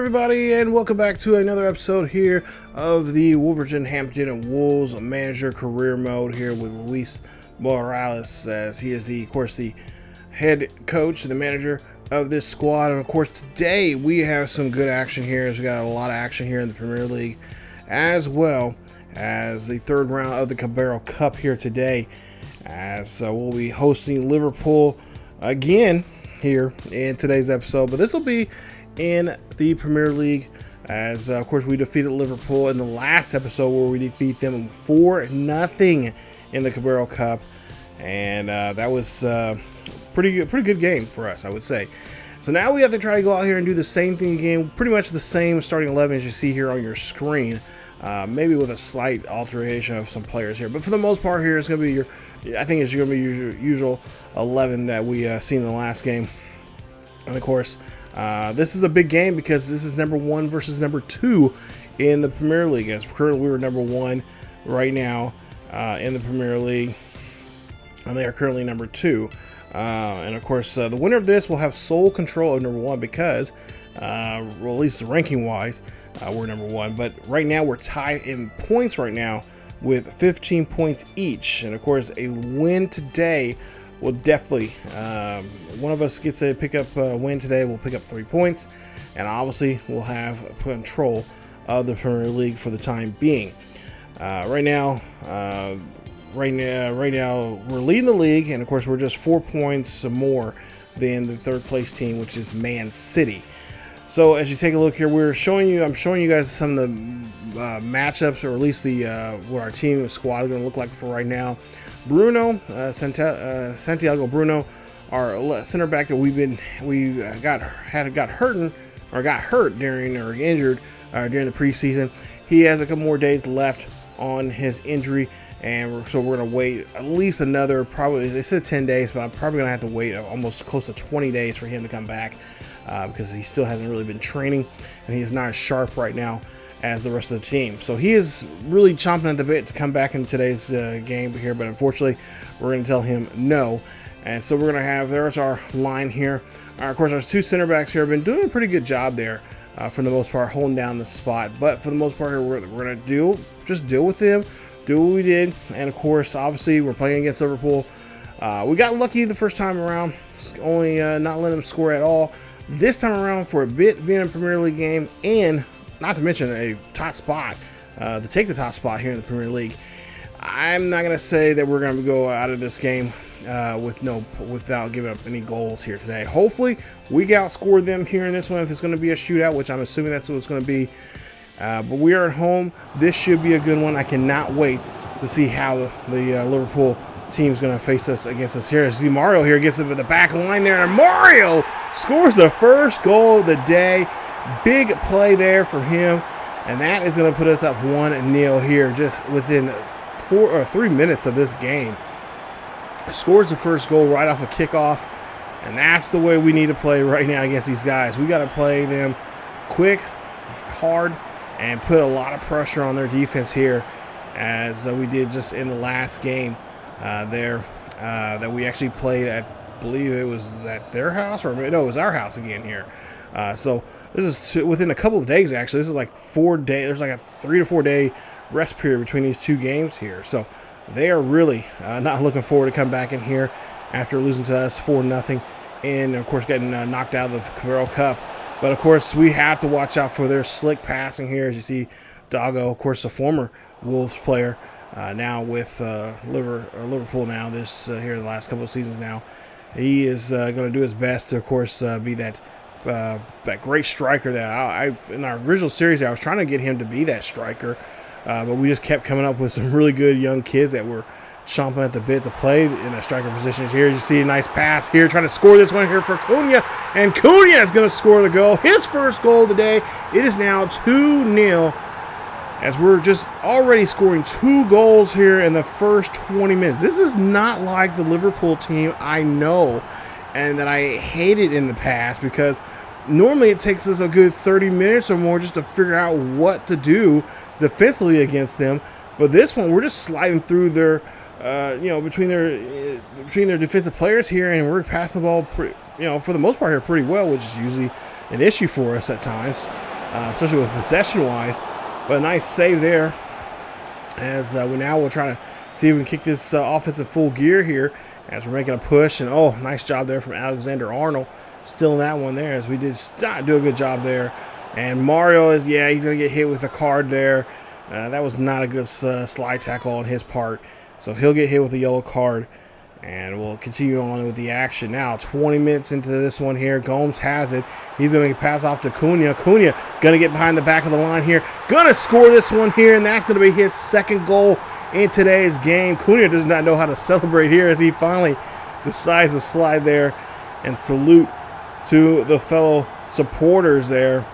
everybody, and welcome back to another episode here of the Wolverhampton Wolves Manager Career Mode here with Luis Morales, as he is of course, the head coach and the manager of this squad. And of course, today we have some good action here, as we got a lot of action here in the Premier League, as well as the third round of the Carabao Cup here today, as we'll be hosting Liverpool again here in today's episode. But this will be in the Premier League, as of course we defeated Liverpool in the last episode, where we defeat them 4-0 in the Carabao Cup, and that was pretty good game for us, I would say. So now we have to try to go out here and do the same thing again, pretty much the same starting 11 as you see here on your screen, maybe with a slight alteration of some players here, but for the most part here it's going to be your usual 11 that we seen in the last game. And of course, this is a big game because this is number 1 versus number 2 in the Premier League. As currently we're number 1 right now in the Premier League, and they are currently number 2. And of course, the winner of this will have sole control of number 1 because, well, at least ranking wise, we're number 1. But right now we're tied in points right now with 15 points each. And of course, a win today will definitely, one of us gets a pick up win today, we'll pick up 3 points, and obviously we'll have control of the Premier League for the time being. Right now we're leading the league, and of course we're just 4 points more than the third place team, which is Man City. So as you take a look here, I'm showing you guys some of the matchups, or at least the what our team squad is going to look like for right now. Bruno, Santiago Bruno, our center back that we got hurt during, or injured during the preseason. He has a couple more days left on his injury, and so we're going to wait at least another, probably they said 10 days, but I'm probably going to have to wait almost close to 20 days for him to come back, because he still hasn't really been training, and he is not as sharp right now as the rest of the team. So he is really chomping at the bit to come back in today's game here, but unfortunately we're going to tell him no. And so we're going to have, there's our line here. Of course, our 2 center backs here have been doing a pretty good job there for the most part, holding down the spot. But for the most part here, we're going to just deal with them, do what we did. And of course, obviously, we're playing against Liverpool. We got lucky the first time around, only not letting them score at all. This time around, for a bit, being a Premier League game, and not to mention a top spot, to take the top spot here in the Premier League, I'm not going to say that we're going to go out of this game without giving up any goals here today. Hopefully, we can outscore them here in this one if it's going to be a shootout, which I'm assuming that's what it's going to be. But we are at home. This should be a good one. I cannot wait to see how the Liverpool team's going to face us against us here. See, Mario here gets into the back line there, and Mario scores the first goal of the day. Big play there for him, and that is going to put us up 1-0 here just within 3 minutes of this game. Scores the first goal right off a kickoff, and that's the way we need to play right now against these guys. We got to play them quick, hard, and put a lot of pressure on their defense here, as we did just in the last game that we actually played at, I believe it was at their house, or no, it was our house again here. So this is within a couple of days, actually. This is like 4 days. There's like a 3 to 4 day rest period between these 2 games here. So they are really not looking forward to come back in here after losing to us 4-0, and of course getting knocked out of the Carabao Cup. But of course we have to watch out for their slick passing here, as you see Doggo, of course, a former Wolves player, now with Liverpool now, this here in the last couple of seasons now. He is going to do his best to, of course, be that great striker that I in our original series, I was trying to get him to be that striker, but we just kept coming up with some really good young kids that were chomping at the bit to play in the striker positions here. You see a nice pass here, trying to score this one here for Cunha, and Cunha is going to score the goal, his first goal of the day. It is now 2-0, as we're just already scoring 2 goals here in the first 20 minutes. This is not like the Liverpool team I know and that I hated in the past, because normally it takes us a good 30 minutes or more just to figure out what to do defensively against them. But this one, we're just sliding through their, between their defensive players here, and we're passing the ball, for the most part here, pretty well, which is usually an issue for us at times. especially with possession-wise. But a nice save there. As we'll try to see if we can kick this offense in full gear here as we're making a push. And, oh, nice job there from Alexander-Arnold. Still in that one there as we did do a good job there. And Mario is, he's going to get hit with a card there. That was not a good slide tackle on his part. So he'll get hit with a yellow card. And we'll continue on with the action now. 20 minutes into this one here. Gomes has it. He's going to pass off to Cunha. Cunha going to get behind the back of the line here. Going to score this one here, and that's going to be his second goal in today's game. Cunha does not know how to celebrate here as he finally decides to slide there and salute to the fellow supporters there.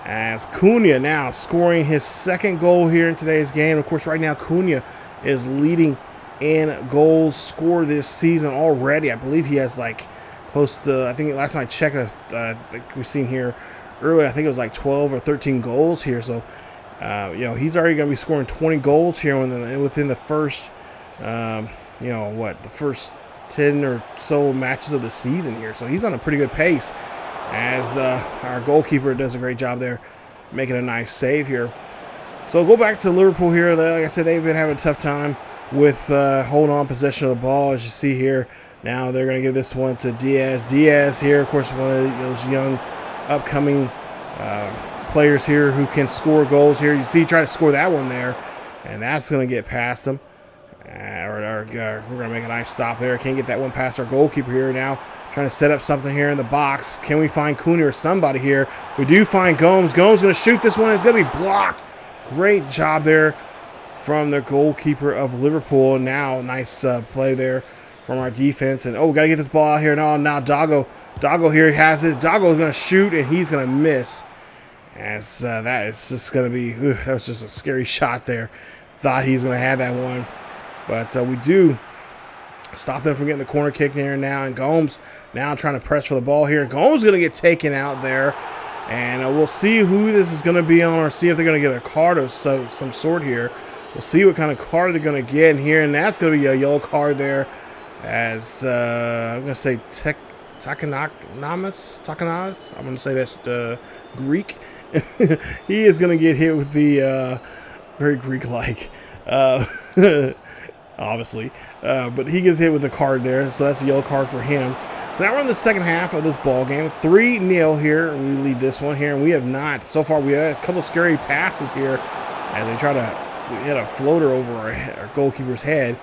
As Cunha now scoring his second goal here in today's game. Of course, right now Cunha is leading in goals scored this season already. I believe he has like close to, I think last time I checked, I think we've seen here earlier, I think it was like 12 or 13 goals here. So, he's already going to be scoring 20 goals here within the first, the first 10 or so matches of the season here. So he's on a pretty good pace as our goalkeeper does a great job there making a nice save here. So go back to Liverpool here. Like I said, they've been having a tough time with holding on possession of the ball, as you see here. Now they're going to give this one to Diaz. Diaz here, of course, one of those young upcoming players here who can score goals here. You see, try to score that one there, and that's going to get past him. We're going to make a nice stop there. Can't get that one past our goalkeeper here now. Trying to set up something here in the box. Can we find Cunha or somebody here? We do find Gomes. Gomes going to shoot this one. It's going to be blocked. Great job there from the goalkeeper of Liverpool. Now, nice play there from our defense. And, got to get this ball out here. Now Doggo here has it. Doggo's going to shoot, and he's going to miss. As that is just going to be, that was just a scary shot there. Thought he was going to have that one. But we do stop them from getting the corner kick there now. And Gomes now trying to press for the ball here. Gomes going to get taken out there. And we'll see who this is going to be on, or see if they're going to get a card of some sort here. We'll see what kind of card they're going to get in here, and that's going to be a yellow card there as, I'm going to say Takanas. I'm going to say that's Greek. He is going to get hit with the, very Greek-like, obviously. But he gets hit with the card there, so that's a yellow card for him. So now we're in the second half of this ball game. 3-0 here. We lead this one here, and we have not. So far, we have a couple of scary passes here as they try to hit a floater over our goalkeeper's head.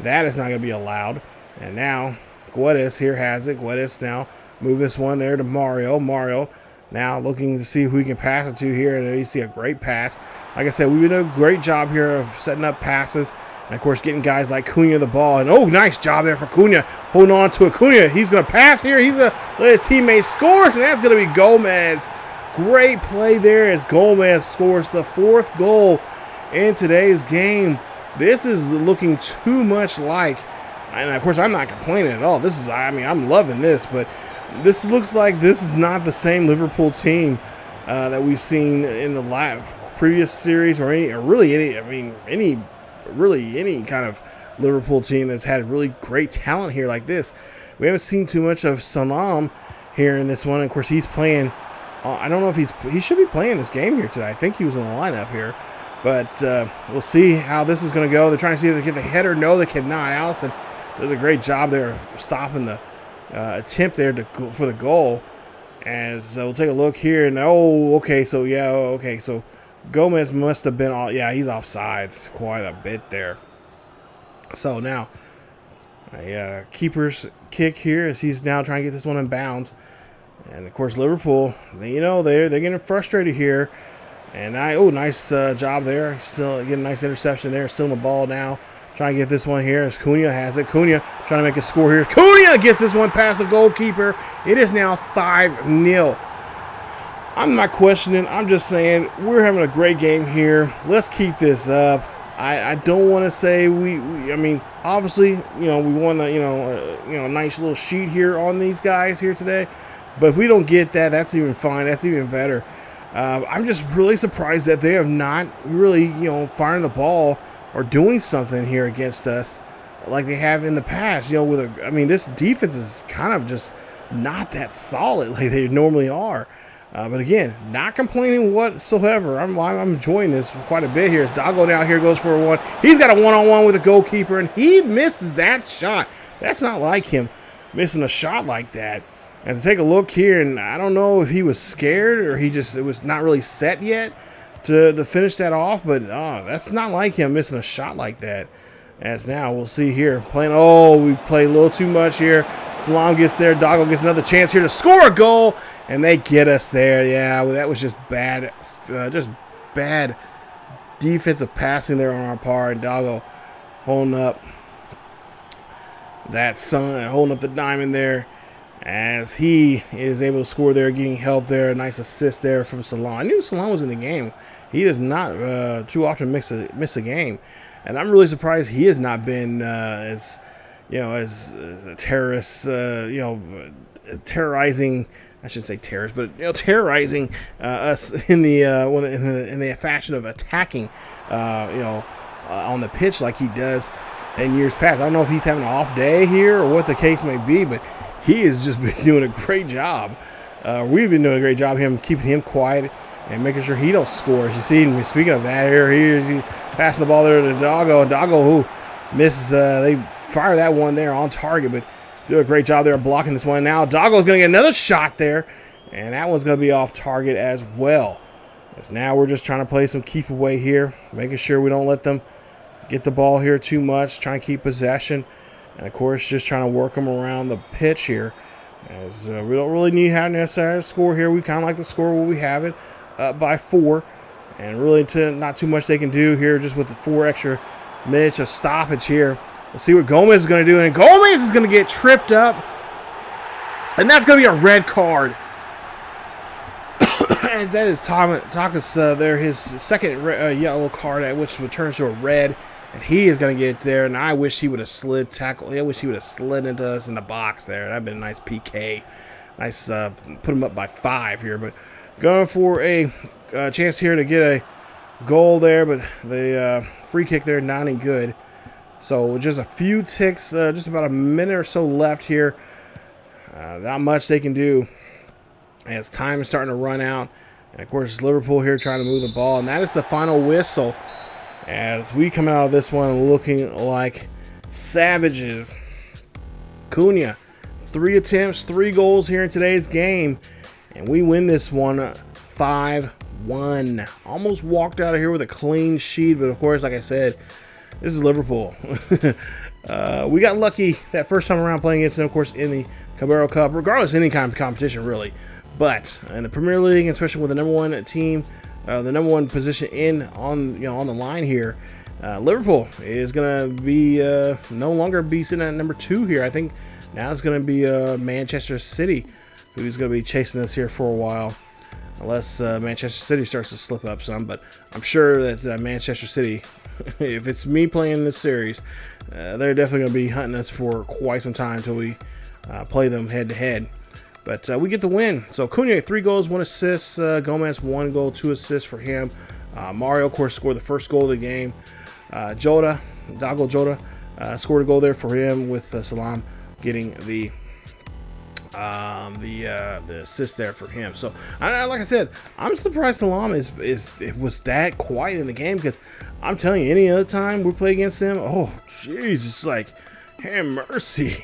That is not going to be allowed. And now Guedes here has it. Guedes now move this one there to Mario. Mario now looking to see who he can pass it to here. And there you see a great pass. Like I said, we've been doing a great job here of setting up passes. And, of course, getting guys like Cunha the ball. And, nice job there for Cunha. Holding on to Cunha. He's going to pass here. He's going to let his teammate score. And that's going to be Gomez. Great play there as Gomez scores the fourth goal in today's game. This is looking too much like, and, of course, I'm not complaining at all. I'm loving this. But this looks like this is not the same Liverpool team that we've seen in the previous series or any kind of Liverpool team that's had really great talent here like this. We haven't seen too much of Salam here in this one. Of course, he's playing. I don't know if he should be playing this game here today. I think he was in the lineup here. But we'll see how this is going to go. They're trying to see if they get the header. No, they cannot. Allison does a great job there of stopping the attempt there for the goal. As we'll take a look here. And, so Gomez must have been he's offsides quite a bit there. So now a keeper's kick here as he's now trying to get this one in bounds. And of course Liverpool, they're getting frustrated here. And nice job there. Still getting a nice interception there. Still in the ball now. Trying to get this one here as Cunha has it. Cunha trying to make a score here. Cunha gets this one past the goalkeeper. It is now 5-0. I'm not questioning. I'm just saying we're having a great game here. Let's keep this up. I don't want to say obviously, we won a nice little sheet here on these guys here today. But if we don't get that, that's even fine. That's even better. I'm just really surprised that they have not really, firing the ball or doing something here against us like they have in the past. This defense is kind of just not that solid like they normally are. But again, not complaining whatsoever. I'm enjoying this quite a bit here. As Doggo now here goes for a one. He's got a one-on-one with the goalkeeper, and he misses that shot. That's not like him, missing a shot like that. As I take a look here, and I don't know if he was scared or it was not really set yet to finish that off, but that's not like him missing a shot like that. As now we'll see here, we play a little too much here. Salam gets there, Doggo gets another chance here to score a goal, and they get us there. Yeah, well, that was just bad defensive passing there on our part. And Doggo holding up the diamond there as he is able to score there, getting help there. Nice assist there from Salam. I knew Salam was in the game. He does not too often miss a game, and I'm really surprised he has not been as a terrorist, terrorizing. I shouldn't say terrorist, but terrorizing us in the fashion of attacking, on the pitch like he does in years past. I don't know if he's having an off day here or what the case may be, but he has just been doing a great job. We've been doing a great job keeping him quiet and making sure he don't score. As you see, speaking of that, he's passing the ball there to Doggo, and Doggo who misses. They fire that one there on target, but do a great job there of blocking this one. Now Doggo's going to get another shot there, and that one's going to be off target as well. As now we're just trying to play some keep away here, making sure we don't let them get the ball here too much, trying to keep possession, and of course just trying to work them around the pitch here. As we don't really need to have necessarily a score here. We kind of like the score where we have it up by 4, and really not too much they can do here just with the 4 extra minutes of stoppage here. We'll see what Gomez is going to do, and Gomez is going to get tripped up, and that's going to be a red card. As that is Takas there, his second yellow card, which returns to a red, and he is going to get there, and I wish he would have slid tackle. I wish he would have slid into us in the box there. That would have been a nice PK. Nice, put him up by 5 here, but going for a chance here to get a goal there, but the free kick there, not any good. So just a few ticks, just about a minute or so left here. Not much they can do as time is starting to run out. And of course, Liverpool here trying to move the ball. And that is the final whistle as we come out of this one looking like savages. Cunha, 3 attempts, 3 goals here in today's game. And we win this one 5-1. Almost walked out of here with a clean sheet. But of course, like I said, this is Liverpool. We got lucky that first time around playing against them, of course, in the Carabao Cup, regardless of any kind of competition, really. But in the Premier League, especially with the number 1 team, the number 1 position on the line here, Liverpool is going to be no longer be sitting at number 2 here. I think now it's going to be Manchester City who's going to be chasing us here for a while. Unless Manchester City starts to slip up some, but I'm sure that Manchester City, if it's me playing this series, they're definitely going to be hunting us for quite some time until we play them head-to-head. But we get the win. So Cunha, 3 goals, 1 assist. Gomez, 1 goal, 2 assists for him. Mario, of course, scored the first goal of the game. Doggo Jota, scored a goal there for him with Salam getting the assist there for him. So like I said, I'm surprised Salam was that quiet in the game, because I'm telling you, any other time we play against them, oh jeez, it's like, have mercy.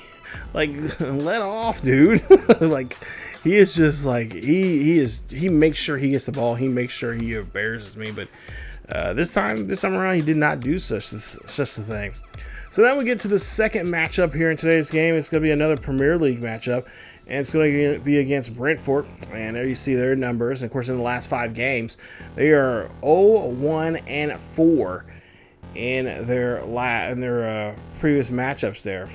Like, let off, dude. Like, he is just like, he makes sure he gets the ball, he makes sure he embarrasses me. But this time around, he did not do such a thing. So now we get to the second matchup here in today's game. It's going to be another Premier League matchup, and it's going to be against Brentford. And there you see their numbers. And of course, in the last 5 games, they are 0-1-4 in their previous matchups there.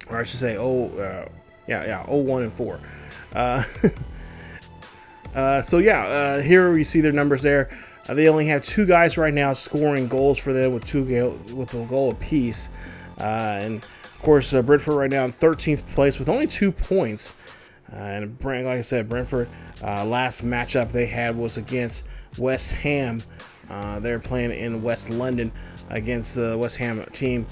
Or I should say, 0-1-4. Here we see their numbers there. They only have 2 guys right now scoring goals for them with a goal apiece. And of course, Brentford right now in 13th place with only 2 points. And like I said, Brentford, last matchup they had was against West Ham. They're playing in West London against the West Ham team.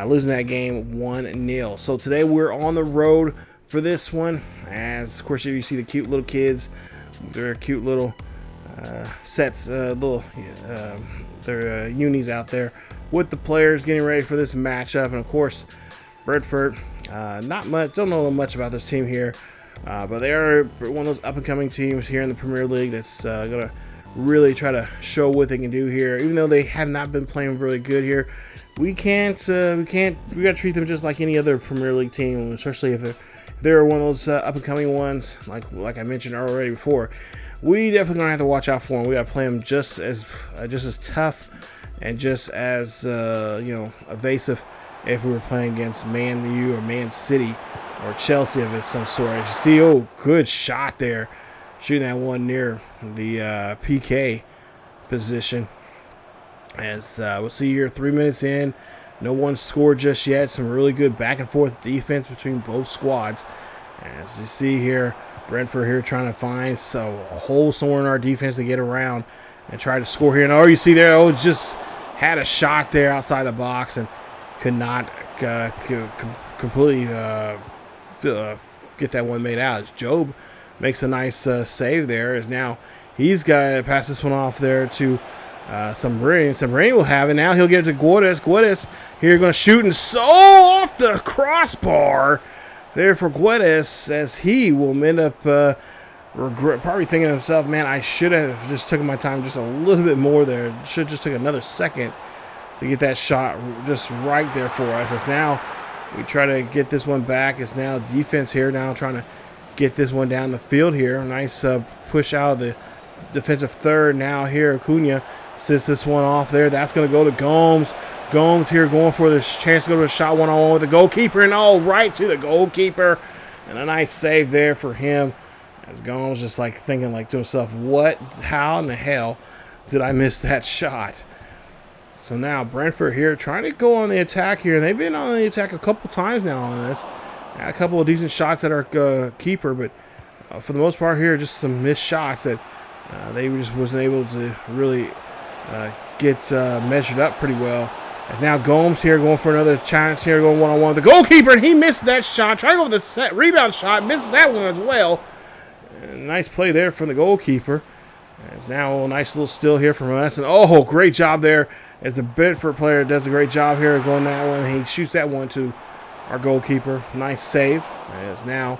Losing that game 1-0. So today we're on the road for this one. As of course you see the cute little kids, their cute little sets, their unis out there with the players getting ready for this matchup. And of course, Brentford, not much, don't know much about this team here, but they are one of those up-and-coming teams here in the Premier League that's gonna really try to show what they can do here. Even though they have not been playing really good here, we gotta treat them just like any other Premier League team, especially if they're one of those up-and-coming ones, like I mentioned already before. We definitely gonna have to watch out for them. We gotta play them just as tough and just as evasive if we were playing against Man U or Man City or Chelsea of some sort. As you see, oh, good shot there, shooting that one near the PK position. As we'll see here, 3 minutes in, no one scored just yet. Some really good back and forth defense between both squads. As you see here, Brentford here trying to find a hole somewhere in our defense to get around and try to score here. And oh, you see there, oh, just had a shot there outside the box and could not completely get that one made out. As Job makes a nice save there. As now he's got to pass this one off there to Sambrain. Sambrain will have it. Now he'll get it to Guedes. Guedes here going to shoot and off the crossbar there for Guedes, as he will end up probably thinking to himself, man, I should have just taken my time just a little bit more there. Should have just took another second to get that shot just right there for us. As now we try to get this one back. It's now defense here now trying to get this one down the field here. Nice push out of the defensive third. Now here Acuna sits this one off there. That's going to go to Gomes. Gomes here going for this chance to go to a shot one-on-one with the goalkeeper, and all right to the goalkeeper. And a nice save there for him. As Gomes just like thinking like to himself, how in the hell did I miss that shot? So now Brentford here trying to go on the attack here. They've been on the attack a couple times now on this. Had a couple of decent shots at our keeper, but for the most part here, just some missed shots that they just wasn't able to really get measured up pretty well. As now Gomes here going for another chance here, going one-on-one with the goalkeeper, and he missed that shot. Trying to go with the rebound shot, missed that one as well. And nice play there from the goalkeeper. As now a nice little steal here from us, and oh, great job there as the Brentford player does a great job here going that one. He shoots that one to our goalkeeper. Nice save. As now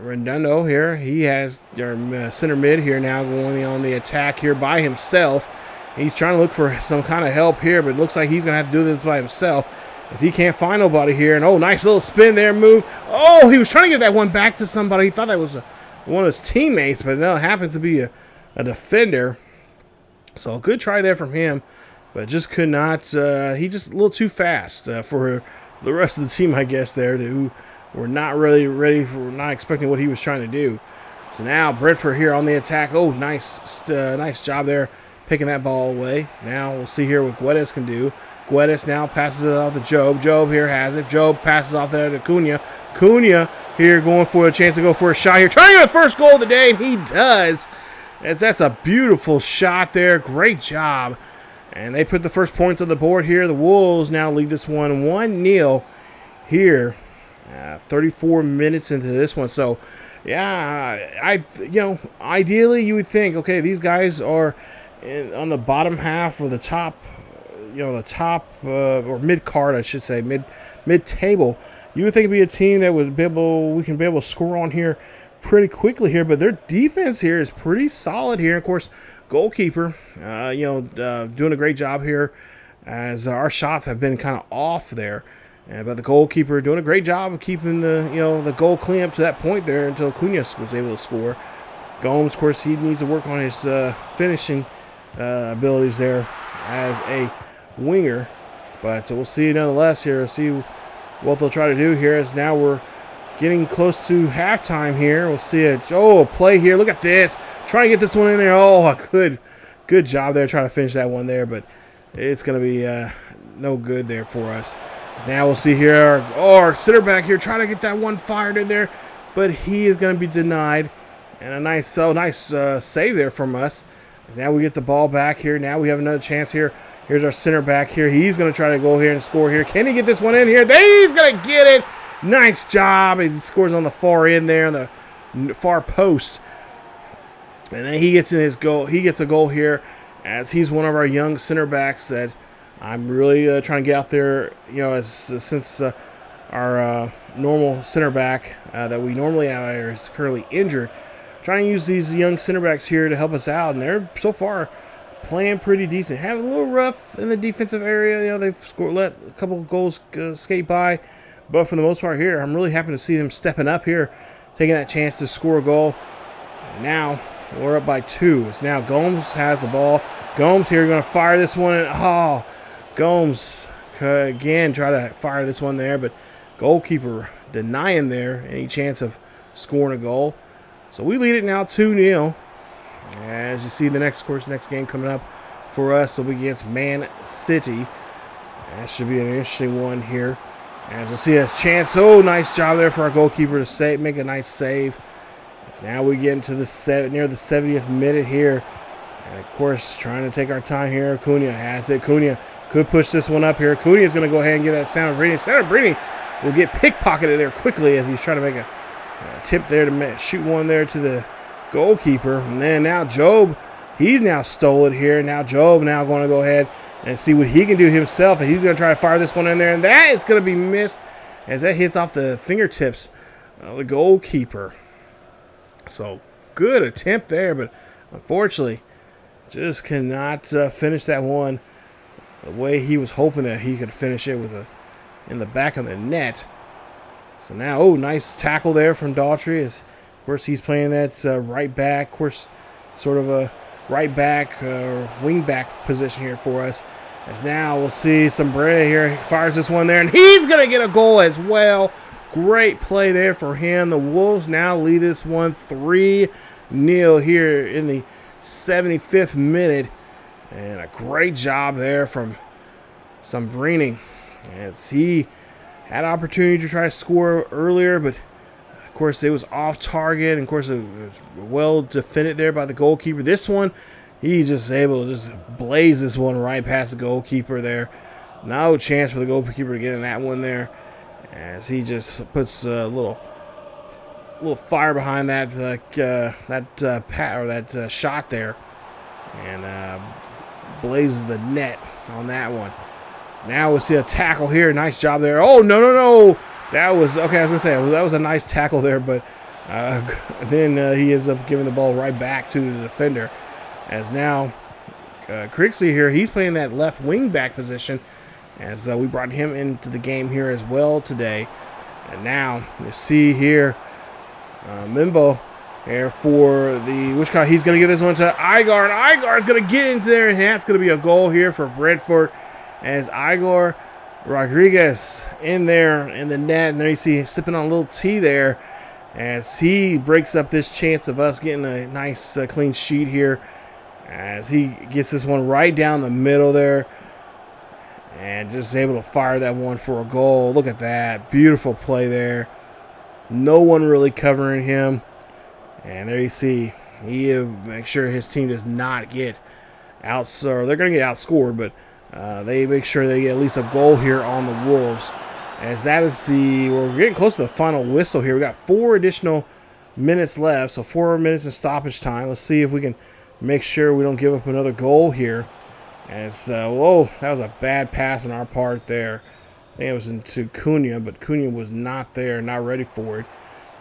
Redondo here, he has our center mid here now going on the attack here by himself. He's trying to look for some kind of help here, but it looks like he's going to have to do this by himself as he can't find nobody here. And oh, nice little spin there, move. Oh, he was trying to get that one back to somebody. He thought that was one of his teammates, but no, it happens to be a defender. So a good try there from him, but just could not. He just a little too fast for the rest of the team, I guess, there, who were not really ready for, not expecting what he was trying to do. So now Brentford here on the attack. Oh, nice job there, picking that ball away. Now we'll see here what Guedes can do. Guedes now passes it off to Job. Job here has it. Job passes off there to Cunha. Cunha here going for a chance to go for a shot here. Trying to get the first goal of the day, and he does. That's a beautiful shot there. Great job. And they put the first points on the board here. The Wolves now lead this one 1-0 here. 34 minutes into this one. So, yeah, ideally you would think, okay, these guys are on the bottom half or the top, or mid card, I should say, mid table. You would think it'd be a team that we can be able to score on here pretty quickly here, but their defense here is pretty solid here. Of course, goalkeeper, doing a great job here, as our shots have been kind of off there. But the goalkeeper doing a great job of keeping the goal clean up to that point there until Cunha was able to score. Gomes, of course, he needs to work on his finishing abilities there as a winger. But we'll see nonetheless here. See what they'll try to do here, as now we're getting close to halftime here. We'll see a play here. Look at this. Trying to get this one in there. Oh, good job there trying to finish that one there, but it's going to be no good there for us. Now we'll see here our center back here trying to get that one fired in there, but he is going to be denied. And a nice save there from us. Now we get the ball back here. Now we have another chance here. Here's our center back here. He's going to try to go here and score here. Can he get this one in here? He's going to get it. Nice job. He scores on the far end there, on the far post. And then he gets in his goal. He gets a goal here, as he's one of our young center backs that I'm really trying to get out there. Since our normal center back that we normally have is currently injured, trying to use these young center backs here to help us out, and they're so far playing pretty decent. Have a little rough in the defensive area. They've let a couple of goals skate by, but for the most part here, I'm really happy to see them stepping up here, taking that chance to score a goal. And now we're up by 2. It's now Gomes has the ball. Gomes here going to fire this one. And, Gomes again try to fire this one there, but goalkeeper denying there any chance of scoring a goal. So we lead it now 2-0. As you see, the next game coming up for us will be against Man City. That should be an interesting one here. As we'll see a chance. Oh, nice job there for our goalkeeper to make a nice save. So now we get into near the 70th minute here. And of course, trying to take our time here. Cunha has it. Cunha could push this one up here. Cunha is going to go ahead and get that Sanabrini. Sanabrini will get pickpocketed there quickly as he's trying to make a tip there to shoot one there to the goalkeeper. And then now Job, he's now stole it here. Now Job now going to go ahead and see what he can do himself. And he's going to try to fire this one in there. And that is going to be missed as that hits off the fingertips of the goalkeeper. So good attempt there, but unfortunately just cannot finish that one the way he was hoping that he could finish it with in the back of the net. So now, nice tackle there from Daughtry. Of course, he's playing that right back, of course, sort of a right back, wing back position here for us. As now we'll see Sombre here. He fires this one there, and he's going to get a goal as well. Great play there for him. The Wolves now lead this one 3-0 here in the 75th minute. And a great job there from Sombrini, as he had opportunity to try to score earlier, but of course it was off target, and of course it was well defended there by the goalkeeper. This one, he's just able to just blaze this one right past the goalkeeper there. No chance for the goalkeeper to get in that one there, as he just puts a little fire behind that shot there, and blazes the net on that one. Now we'll see a tackle here. Nice job there. Oh, no. That was, okay, I was going to say, that was a nice tackle there, but then he ends up giving the ball right back to the defender. As now, Crixley here, he's playing that left wing back position, as we brought him into the game here as well today. And now, you see here, Mimbo here for the, he's going to give this one to Igor, and Igor is going to get into there, and that's going to be a goal here for Brentford, as Igor Rodriguez in there in the net. And there you see he's sipping on a little tea there, as he breaks up this chance of us getting a nice clean sheet here, as he gets this one right down the middle there, and just able to fire that one for a goal. Look at that. Beautiful play there. No one really covering him. And there you see, he makes sure his team does not get outscored. They're going to get outscored, but they make sure they get at least a goal here on the Wolves. As that is we're getting close to the final whistle here. We got 4 additional minutes left, so 4 minutes of stoppage time. Let's see if we can make sure we don't give up another goal here. As that was a bad pass on our part there. I think it was into Cunha, but Cunha was not there, not ready for it.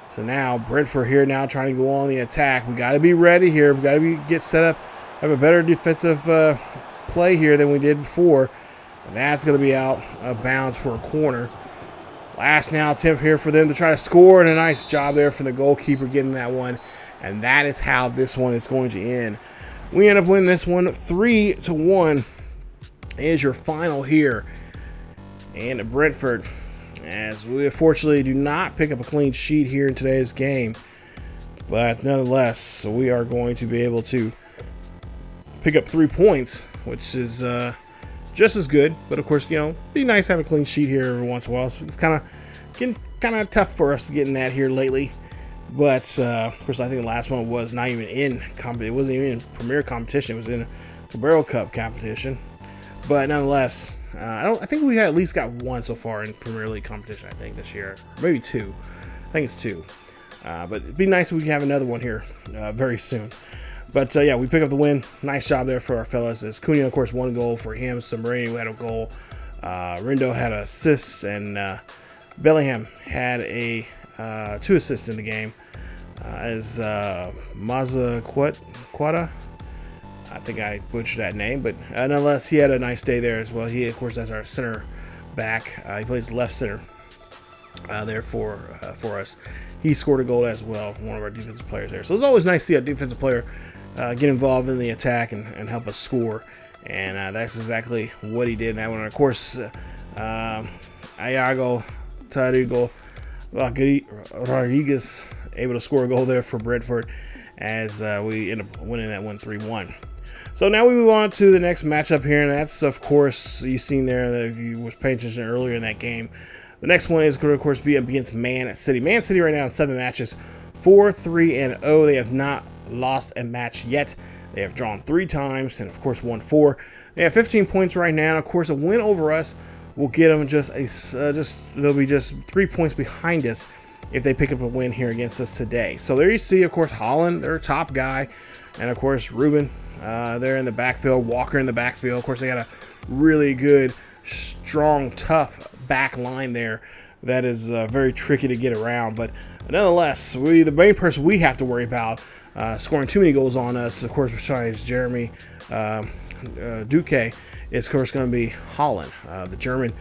So now Brentford here now trying to go on the attack. We got to be ready here. We got to get set up, have a better defensive play here than we did before. And that's going to be out of bounds for a corner. Last now attempt here for them to try to score, and a nice job there from the goalkeeper getting that one. And that is how this one is going to end. We end up winning this one 3-1 is your final here. And Brentford, as we unfortunately do not pick up a clean sheet here in today's game. But nonetheless, we are going to be able to pick up 3 points, which is just as good. But of course, be nice to have a clean sheet here every once in a while. So it's getting kind of tough for us getting that here lately. But of course, I think the last one was not even in competition. It wasn't even in Premier competition. It was in Carabao Cup competition. But nonetheless, I think we at least got one so far in Premier League competition, I think, this year. Maybe two. I think it's two. But it'd be nice if we can have another one here very soon. But, yeah, we pick up the win. Nice job there for our fellas. As Cunha, of course, 1 goal for him. Samrani had a goal. Rindo had an assist. And Bellingham had 2 assists in the game. As Maza Quata, I think I butchered that name, but nonetheless, he had a nice day there as well. He, of course, that's our center back. He plays left center there for us. He scored a goal as well, one of our defensive players there. So it's always nice to see a defensive player get involved in the attack and help us score. And that's exactly what he did in that one. And of course, Iago Tarigo Rodriguez able to score a goal there for Brentford as we end up winning that 1-3-1. So now we move on to the next matchup here, and that's, of course, you've seen there that if you was paying attention earlier in that game. The next one is going to, of course, be against Man City. Man City right now in 7 matches, 4-3-0. They have not lost a match yet. They have drawn 3 times and, of course, won 4. They have 15 points right now. And, of course, a win over us will get them they'll be just 3 points behind us if they pick up a win here against us today. So there you see, of course, Holland, their top guy, and, of course, Ruben. They're in the backfield, Walker in the backfield. Of course, they got a really good, strong, tough back line there that is very tricky to get around. But nonetheless, the main person we have to worry about scoring too many goals on us, of course, besides Jeremy Duque, is, of course, going to be Holland, the German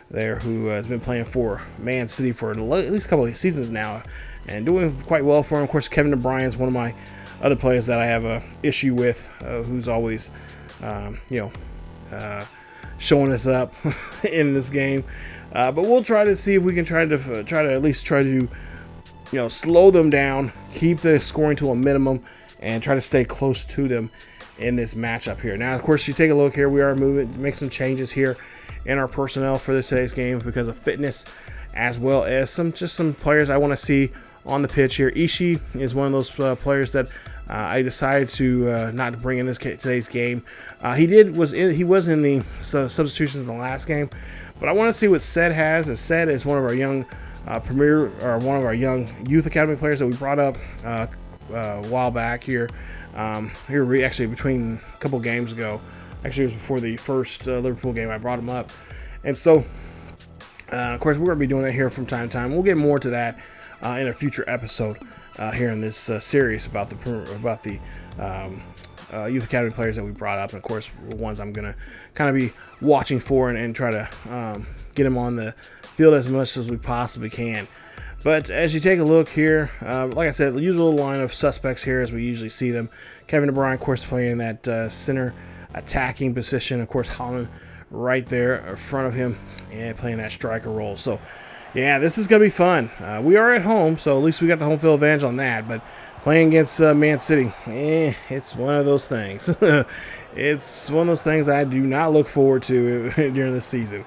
there who has been playing for Man City for at least a couple of seasons now and doing quite well for him. Of course, Kevin De Bruyne is one of my other players that I have a issue with, who's always, showing us up in this game. But we'll try to see if we can try to at least slow them down, keep the scoring to a minimum, and try to stay close to them in this matchup here. Now, of course, you take a look here. We are make some changes here in our personnel for today's game because of fitness, as well as some players I want to see on the pitch here. Ishii is one of those players that I decided to not to bring in today's game. He was in the substitutions in the last game, but I want to see what Sed has. As Sed is one of our young one of our young youth academy players that we brought up a while back here. Actually between a couple games ago. Actually, it was before the first Liverpool game. I brought him up, and so of course we're going to be doing that here from time to time. We'll get more to that in a future episode here in this series about the youth academy players that we brought up, and of course the ones I'm going to kind of be watching for and try to get them on the field as much as we possibly can. But as you take a look here, like I said, use a little line of suspects here as we usually see them. Kevin De Bruyne, of course, playing that center attacking position. Of course, Holland right there in front of him and playing that striker role. So, yeah, this is going to be fun. We are at home, so at least we got the home field advantage on that. But playing against Man City, it's one of those things. It's one of those things I do not look forward to during the season.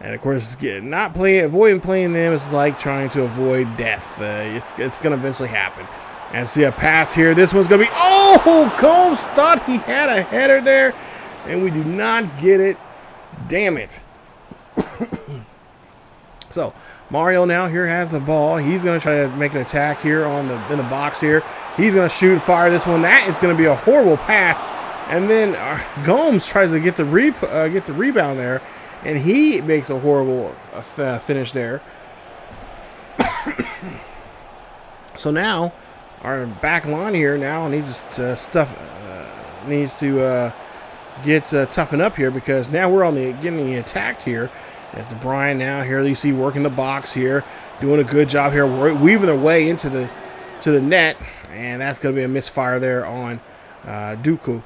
And, of course, avoiding playing them is like trying to avoid death. It's going to eventually happen. And see a pass here. This one's going to be... Oh! Combs thought he had a header there, and we do not get it. Damn it. So, Mario now here has the ball. He's going to try to make an attack here in the box here. He's going to shoot and fire this one. That is going to be a horrible pass. And then Gomes tries to get the rebound there, and he makes a horrible finish there. So now our back line here now needs to get toughened up here, because now we're getting attacked here. As De Bruyne now here, you see working the box here, doing a good job here, weaving their way into the net, and that's going to be a misfire there on Dooku.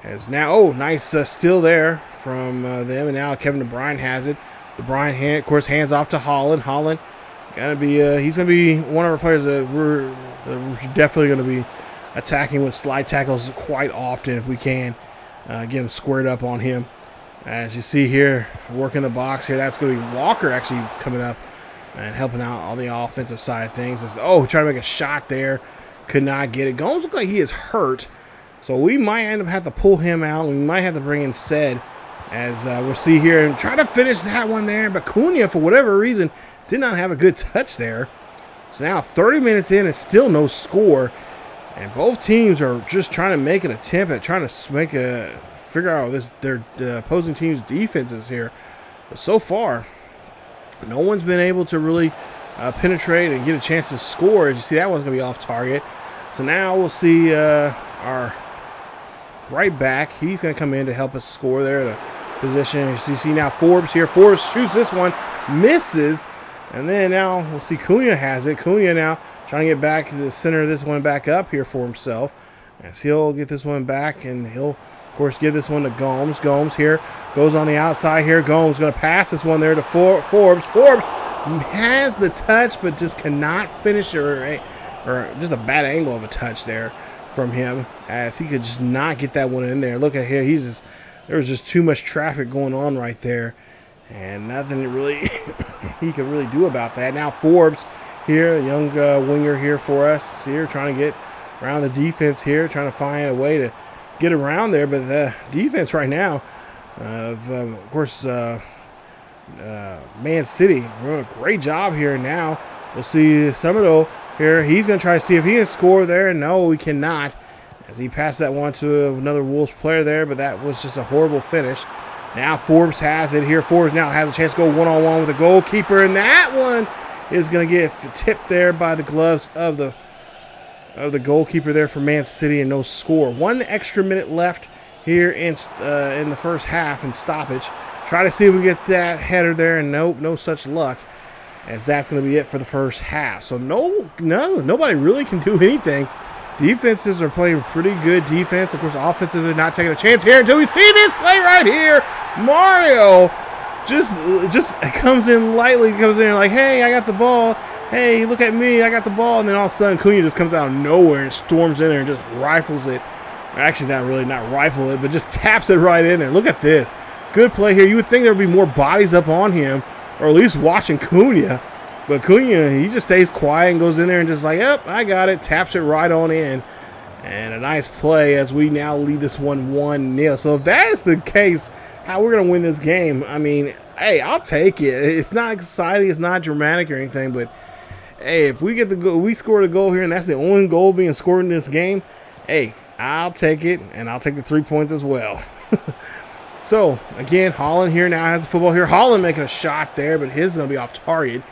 As now, nice steal there from them, and now Kevin De Bruyne has it. De Bruyne, of course, hands off to Holland. Holland, he's gonna be one of our players that we're definitely gonna be attacking with slide tackles quite often if we can get him squared up on him. As you see here, working the box here, that's gonna be Walker actually coming up and helping out on the offensive side of things. Trying to make a shot there, could not get it. Gomes looks like he is hurt. So we might end up having to pull him out. We might have to bring in Sed As we'll see here, and try to finish that one there, but Cunha, for whatever reason, did not have a good touch there. So now 30 minutes in and still no score, and both teams are just trying to make an attempt at trying to figure out their opposing team's defenses here. But so far, no one's been able to really penetrate and get a chance to score. As you see, that one's going to be off target. So now we'll see our right back. He's going to come in to help us score there. The position. You see now Forbes here. Forbes shoots this one, misses, and then now we'll see Cunha has it. Cunha now trying to get back to the center of this one back up here for himself. As he'll get this one back, and he'll, of course, give this one to Gomes. Gomes here goes on the outside here. Gomes going to pass this one there to Forbes. Forbes has the touch, but just cannot finish it, or just a bad angle of a touch there from him, as he could just not get that one in there. Look at here. There was just too much traffic going on right there, and nothing really he could really do about that. Now Forbes here, a young winger here for us here, trying to get around the defense here, trying to find a way to get around there. But the defense right now, of course, Man City, doing a great job here. Now we'll see Summerall here. He's going to try to see if he can score there. No, he cannot, as he passed that one to another Wolves player there, but that was just a horrible finish. Now Forbes has it here. Forbes now has a chance to go one-on-one with the goalkeeper, and that one is going to get tipped there by the gloves of the goalkeeper there for Man City, and no score. 1 extra minute left here in the first half in stoppage. Try to see if we get that header there, and nope, no such luck, as that's going to be it for the first half. So nobody really can do anything. Defenses are playing pretty good defense. Of course, offensively not taking a chance here until we see this play right here. Mario just comes in lightly, comes in like, hey, I got the ball. Hey, look at me, I got the ball. And then all of a sudden, Cunha just comes out of nowhere and storms in there and just rifles it. Actually, not rifle it, but just taps it right in there. Look at this. Good play here. You would think there would be more bodies up on him, or at least watching Cunha. But Cunha, he just stays quiet and goes in there and just like, yep, I got it. Taps it right on in. And a nice play as we now lead this one 1-0. So if that is the case, how we're going to win this game, I mean, hey, I'll take it. It's not exciting. It's not dramatic or anything. But, hey, if we get the goal, we scored a goal here, and that's the only goal being scored in this game, hey, I'll take it, and I'll take the 3 points as well. So, again, Holland here now has the football here. Holland making a shot there, but his is going to be off target.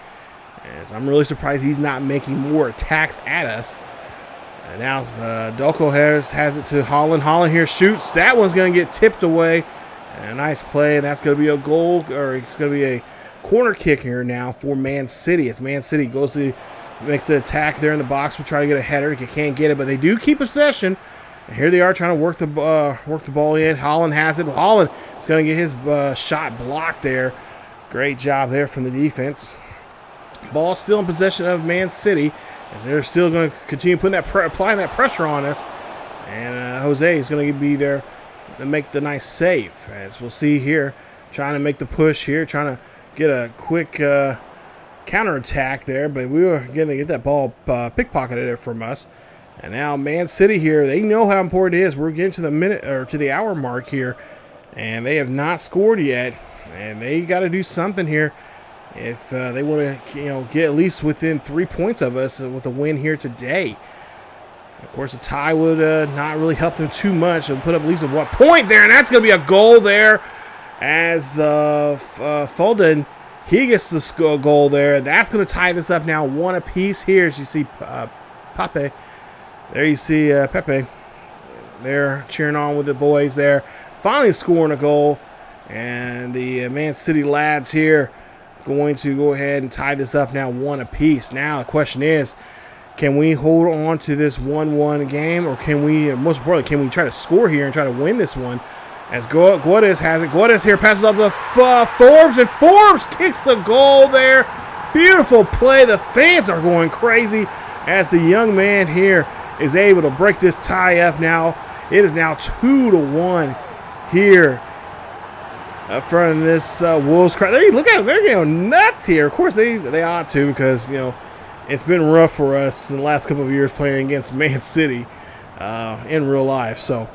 As I'm really surprised he's not making more attacks at us. And now Dolko has it to Holland. Holland here shoots. That one's going to get tipped away. And a nice play, and that's going to be a goal, or it's going to be a corner kick here now for Man City. As Man City makes an attack there in the box. We'll try to get a header. He can't get it, but they do keep possession. And here they are trying to work the ball in. Holland has it. Holland is going to get his shot blocked there. Great job there from the defense. Ball still in possession of Man City, as they're still going to continue putting applying that pressure on us. And Jose is going to be there to make the nice save, as we'll see here, trying to make the push here, trying to get a quick counterattack there, but we were going to get that ball pickpocketed there from us. And now Man City here, they know how important it is. We're getting to the minute or to the hour mark here, and they have not scored yet, and they got to do something here if they want to, get at least within 3 points of us with a win here today. Of course, a tie would not really help them too much. They'll put up at least a 1 point there, and that's going to be a goal there as Fulham, he gets the goal there. That's going to tie this up now 1 apiece here. As you see Pepe. There you see Pepe. They're cheering on with the boys there. Finally scoring a goal. And the Man City lads here going to go ahead and tie this up now 1 apiece. Now the question is, can we hold on to this 1-1 game, or can we, most importantly, can we try to score here and try to win this one? As Guedes has it. Guedes here passes off to Forbes, and Forbes kicks the goal there. Beautiful play. The fans are going crazy as the young man here is able to break this tie up now. It is now 2-1 here in front of this Wolves crowd. Look at them. They're going nuts here. Of course, they ought to, because, it's been rough for us in the last couple of years playing against Man City in real life. So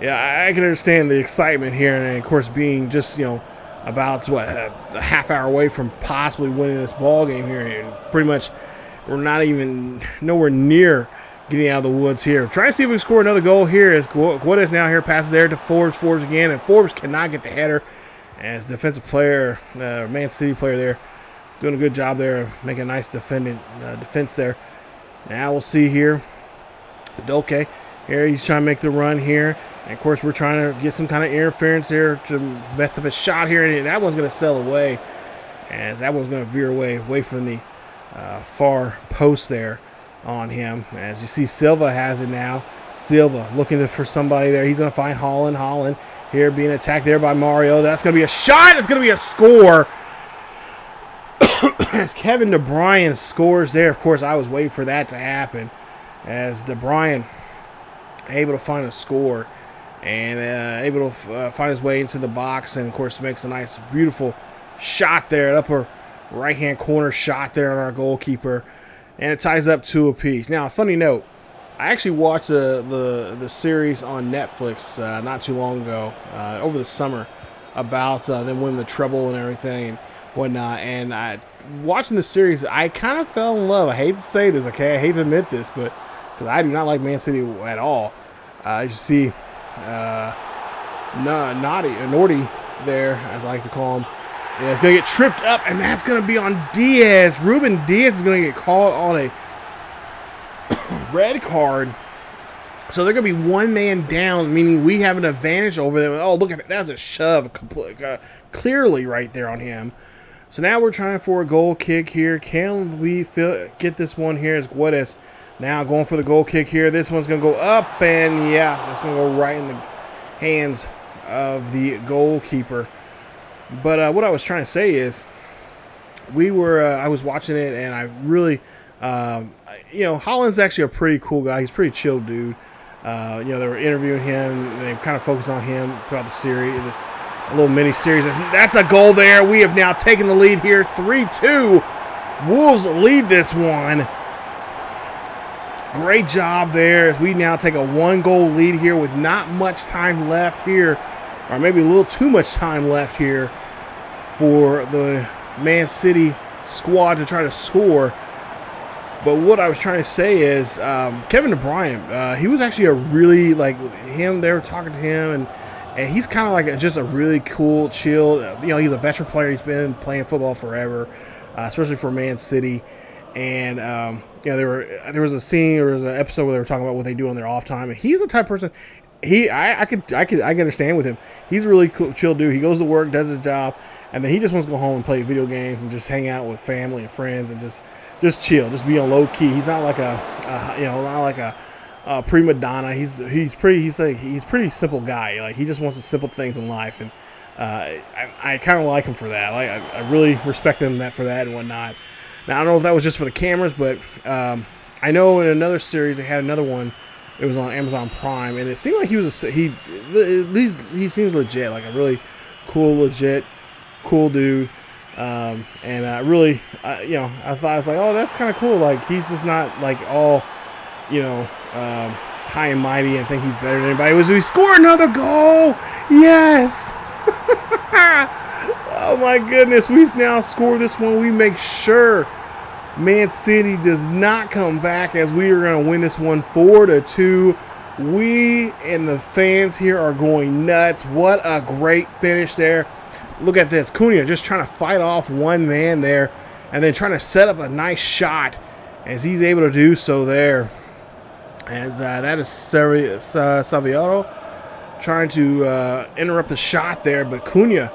yeah, I can understand the excitement here, and of course being just about a half hour away from possibly winning this ball game here, and pretty much we're not even nowhere near getting out of the woods here. Trying to see if we can score another goal here as Guedes now here passes there to Forbes again, and Forbes cannot get the header as defensive player, Man City player there, doing a good job there, making a nice defense there. Now we'll see here. Okay, here he's trying to make the run here. And of course, we're trying to get some kind of interference there to mess up his shot here. And that one's going to sail away, as that one's going to veer away from the far post there on him. As you see, Silva has it now. Silva looking for somebody there. He's going to find Holland. Holland here being attacked there by Mario. That's going to be a shot. It's going to be a score. As Kevin De Bruyne scores there. Of course, I was waiting for that to happen. As De Bruyne able to find a score. And able to find his way into the box, and of course makes a nice, beautiful shot there, upper right-hand corner shot there on our goalkeeper, and it ties up 2 apiece. Now, a funny note: I actually watched the series on Netflix not too long ago, over the summer, about them winning the treble and everything and whatnot. And watching the series, I kind of fell in love. I hate to say this, okay? I hate to admit this, but because I do not like Man City at all. As you see. Nordy there, as I like to call him, is going to get tripped up, and that's going to be on Diaz. Ruben Diaz is going to get called on a red card. So they're going to be one man down, meaning we have an advantage over them. Oh, look at that. That's a shove clearly right there on him. So now we're trying for a goal kick here. Can we get this one here as Guedes now going for the goal kick here. This one's going to go up, and yeah, it's going to go right in the hands of the goalkeeper. But what I was trying to say is, I was watching it, and I really, Holland's actually a pretty cool guy. He's a pretty chill dude. They were interviewing him, and they kind of focused on him throughout the series, this little mini series. That's a goal there. We have now taken the lead here, 3-2. Wolves lead this one. Great job there as we now take a 1-goal lead here with not much time left here, or maybe a little too much time left here for the Man City squad to try to score. But what I was trying to say is Kevin De Bruyne, he was actually a really, they were talking to him, and he's kind of like just a really cool, chill, he's a veteran player. He's been playing football forever, especially for Man City. And there was an episode where they were talking about what they do on their off time, and he's the type of person. I can understand with him. He's a really cool, chill dude. He goes to work, does his job, and then he just wants to go home and play video games and just hang out with family and friends and just chill, just be on low key. He's not like a prima donna. He's pretty simple guy. Like, he just wants the simple things in life, and I kind of like him for that. I really respect him for that and whatnot. Now, I don't know if that was just for the cameras, but I know in another series they had another one. It was on Amazon Prime, and it seemed like he seems legit, like a really cool, legit, cool dude. I thought, I was like, oh, that's kind of cool. Like, he's just not like all, high and mighty and think he's better than anybody. We score another goal? Yes. Oh my goodness, we now score this one. We make sure Man City does not come back, as we are going to win this one 4-2. We and the fans here are going nuts. What a great finish there. Look at this. Cunha just trying to fight off one man there, and then trying to set up a nice shot, as he's able to do so there. As that is Saviano trying to interrupt the shot there, but Cunha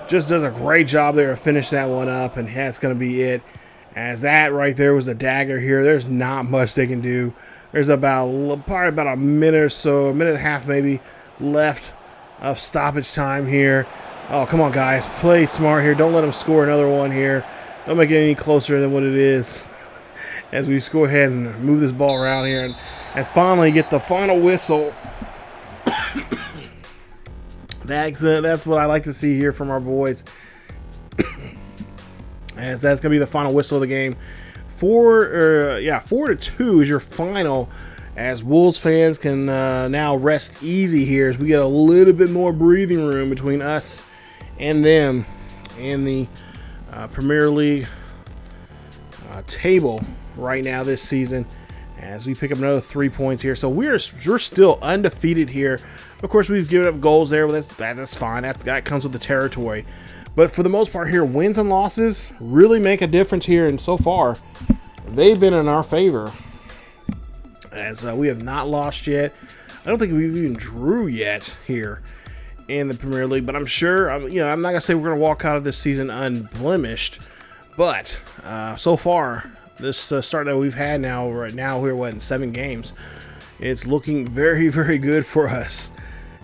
just does a great job there to finish that one up, and that's going to be it. As that right there was a dagger here. There's not much they can do. There's probably about a minute or so, a minute and a half maybe, left of stoppage time here. Oh, come on, guys. Play smart here. Don't let them score another one here. Don't make it any closer than what it is. As we go ahead and move this ball around here and finally get the final whistle. That's what I like to see here from our boys. As that's going to be the final whistle of the game. 4-2 is your final. as Wolves fans can now rest easy here as we get a little bit more breathing room between us and them in the Premier League table right now this season, as we pick up another 3 points here. So we're still undefeated here. Of course, we've given up goals there, but that's fine. That comes with the territory. But for the most part here, wins and losses really make a difference here, and so far they've been in our favor, as we have not lost yet. I don't think we've even drew yet here in the Premier League, but I'm sure, I'm not gonna say we're gonna walk out of this season unblemished, but so far this start that we've had right now we're in 7 games. It's looking very, very good for us,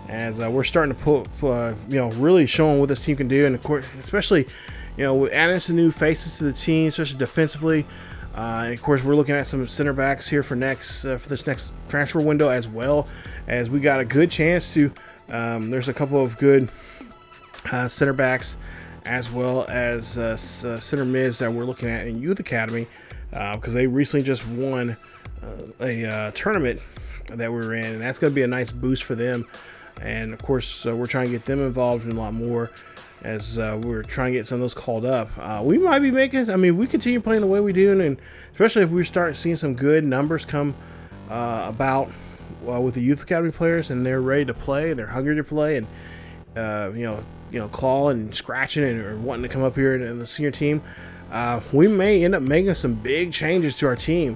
as we're starting to put really showing what this team can do, and of course, especially adding some new faces to the team, especially defensively. And of course, we're looking at some center backs here for this next transfer window, as well as we got a good chance to. There's a couple of good center backs, as well as center mids that we're looking at in youth academy, because they recently just won a tournament that we were in, and that's going to be a nice boost for them. And of course, we're trying to get them involved in a lot more, as we're trying to get some of those called up. We might be we continue playing the way we do, and especially if we start seeing some good numbers come about with the youth academy players, and they're ready to play, they're hungry to play, and clawing and scratching and wanting to come up here in the senior team, we may end up making some big changes to our team